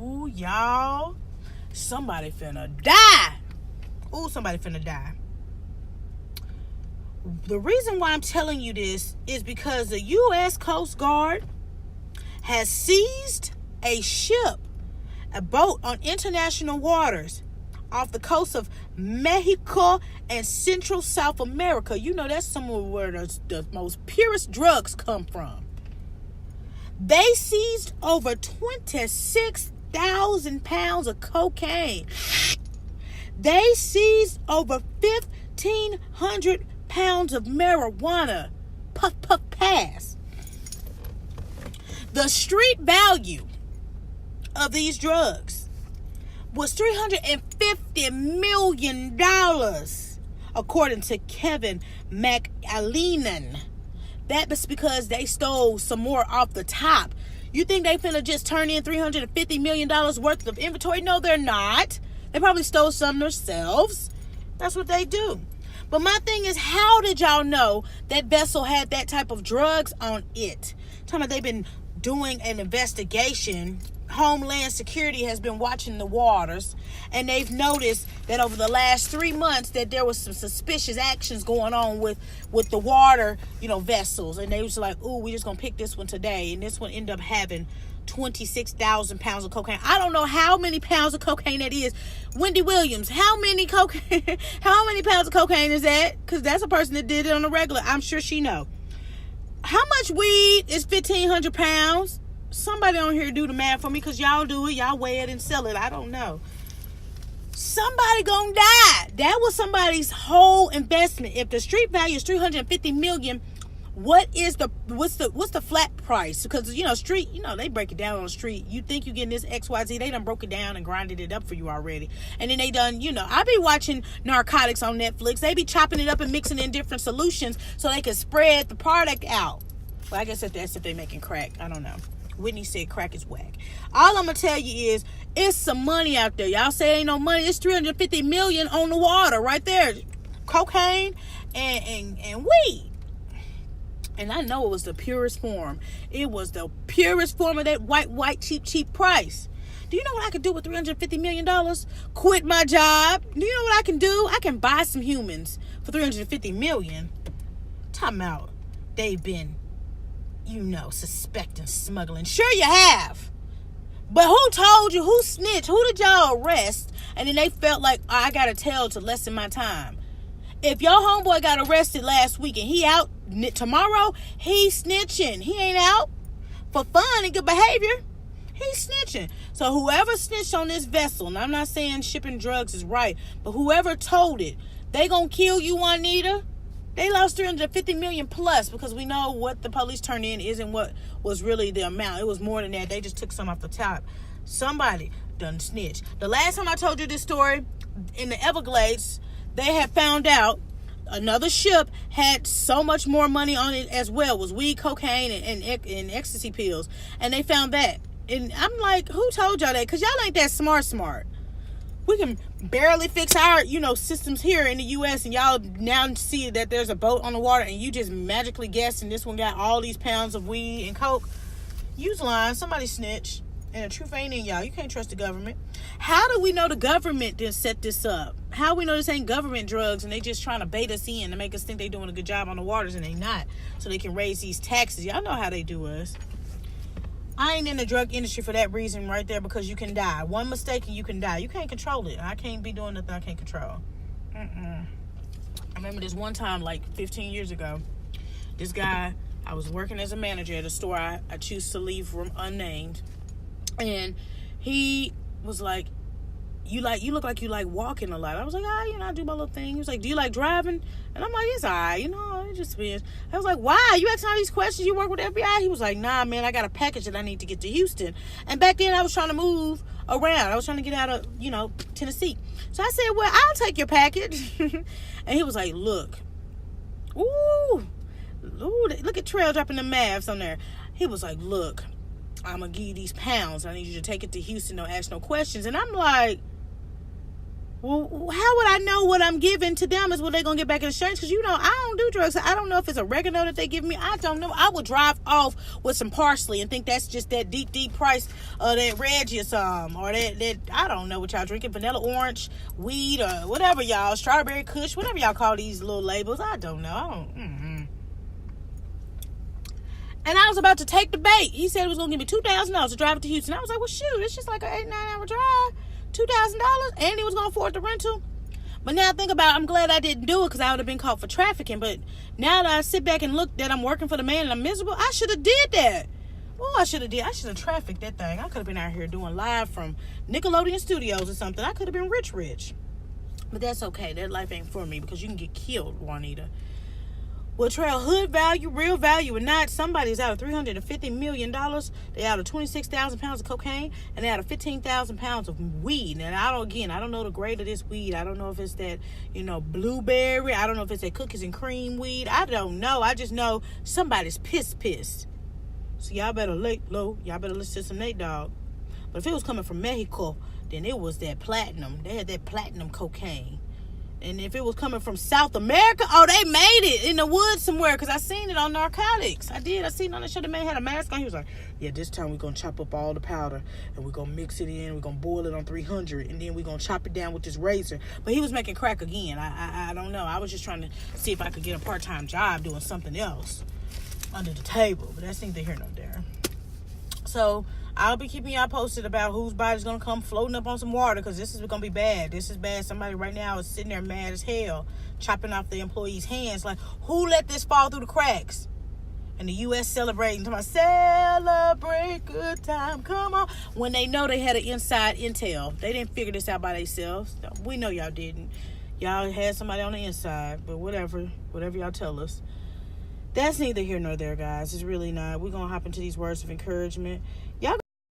Ooh, y'all. Somebody finna die. Ooh, somebody finna die. The reason why I'm telling you this is because the U.S. Coast Guard has seized a ship, a boat on international waters off the coast of Mexico and Central South America. You know, that's somewhere where the most purest drugs come from. They seized over 26,000 pounds of cocaine. They seized over 1,500 pounds of marijuana. Puff, puff, pass. The street value of these drugs was $350 million, according to Kevin McAleenan. That was because they stole some more off the top. You think they finna just turn in $350 million worth of inventory? No, they're not. They probably stole some themselves. That's what they do. But my thing is, how did y'all know that vessel had that type of drugs on it? Talking about they've been doing an investigation. Homeland Security has been watching the waters, and they've noticed that over the last 3 months that there was some suspicious actions going on with the water, vessels. And they was like, ooh, we just gonna pick this one today, and this one ended up having 26,000 pounds of cocaine. I don't know how many pounds of cocaine that is. Wendy Williams, how many pounds of cocaine is that? Because that's a person that did it on the regular. I'm sure she know. How much weed is 1,500 pounds? Somebody on here do the math for me, because y'all do it. Y'all weigh it and sell it. I don't know. Somebody gonna die. That was somebody's whole investment. If the street value is $350 million, what's the flat price? Because street, they break it down on the street. You think you getting this XYZ, they done broke it down and grinded it up for you already. And then they done, I be watching Narcotics on Netflix. They be chopping it up and mixing in different solutions so they can spread the product out. Well, I guess that's if they making crack. I don't know. Whitney said crack is whack. All I'm gonna tell you is it's some money out there. Y'all say ain't no money. It's $350 million on the water right there. Cocaine and weed. And I know it was the purest form. It was the purest form of that white, cheap price. Do you know what I could do with $350 million? Quit my job. Do you know what I can do? I can buy some humans for $350 million. Time out. They've been, suspecting smuggling. Sure you have. But who told you? Who snitched? Who did y'all arrest? And then they felt like, I got to tell to lessen my time. If your homeboy got arrested last week and he out tomorrow, he's snitching. He ain't out for fun and good behavior. He's snitching. So whoever snitched on this vessel, and I'm not saying shipping drugs is right, but whoever told it, they gonna kill you, Juanita. They lost $350 million plus, because we know what the police turned in isn't what was really the amount. It was more than that. They just took some off the top. Somebody done snitched. The last time I told you this story, in the Everglades, they had found out another ship had so much more money on it as well. It was weed, cocaine, and ecstasy pills. And they found that. And I'm like, who told y'all that? Because y'all ain't that smart. We can barely fix our, systems here in the U.S. and y'all now see that there's a boat on the water and you just magically guessing this one got all these pounds of weed and coke. You's lying. Somebody snitched. And the truth ain't in y'all. You can't trust the government. How do we know the government didn't set this up? How we know this ain't government drugs and they just trying to bait us in to make us think they doing a good job on the waters and they not, so they can raise these taxes? Y'all know how they do us. I ain't in the drug industry for that reason right there, because you can die. One mistake and you can die. You can't control it. I can't be doing nothing I can't control. I remember this one time, like 15 years ago, this guy, I was working as a manager at a store I choose to leave from unnamed. And he was like, you look like you like walking a lot. I was like, I do my little thing. He was like, do you like driving? And I'm like, it's all right, it just depends. I was like, why? You asking all these questions? You work with the FBI? He was like, nah, man, I got a package that I need to get to Houston. And back then I was trying to move around. I was trying to get out of, Tennessee. So I said, well, I'll take your package. And he was like, look, look at Trail dropping the maths on there. He was like, look, I'm going to give you these pounds. I need you to take it to Houston. Don't ask no questions. And I'm like, Well, how would I know what I'm giving to them is what they're going to get back in exchange? Because, I don't do drugs. I don't know if it's oregano that they give me. I don't know. I would drive off with some parsley and think that's just that deep price of that Reggie or something. Or that I don't know what y'all drinking. Vanilla orange, weed, or whatever y'all. Strawberry kush, whatever y'all call these little labels. I don't know. And I was about to take the bait. He said he was going to give me $2,000 to drive it to Houston. I was like, well, shoot, it's just like an 8-9 hour drive. $2,000, and he was going to afford the rental. But now I think about it, I'm glad I didn't do it because I would have been caught for trafficking. But now that I sit back and look that I'm working for the man and I'm miserable, I should have did that. Oh, I should have trafficked that thing. I could have been out here doing live from Nickelodeon Studios or something. I could have been rich. But that's okay. That life ain't for me because you can get killed, Juanita. Well, trail hood value, real value or not, somebody's out of $350 million. They out of 26,000 pounds of cocaine, and they out of 15,000 pounds of weed. And I don't know the grade of this weed. I don't know if it's that, blueberry. I don't know if it's that cookies and cream weed. I don't know. I just know somebody's pissed. So y'all better lay low. Y'all better listen to some Nate Dogg. But if it was coming from Mexico, then it was that platinum. They had that platinum cocaine. And if it was coming from South America, they made it in the woods somewhere because I seen it on Narcotics. I did. I seen it on the show. The man had a mask on. He was like, yeah, this time we're going to chop up all the powder and we're going to mix it in. We're going to boil it on 300 and then we're going to chop it down with this razor. But he was making crack again. I don't know. I was just trying to see if I could get a part-time job doing something else under the table. But that's neither here nor there. So I'll be keeping y'all posted about whose body's going to come floating up on some water because this is going to be bad. This is bad. Somebody right now is sitting there mad as hell, chopping off the employees' hands. Like, who let this fall through the cracks? And the U.S. celebrating. Celebrate good time. Come on. When they know they had an inside intel. They didn't figure this out by themselves. We know y'all didn't. Y'all had somebody on the inside. But whatever y'all tell us. That's neither here nor there, guys. It's really not. We're going to hop into these words of encouragement. Y'all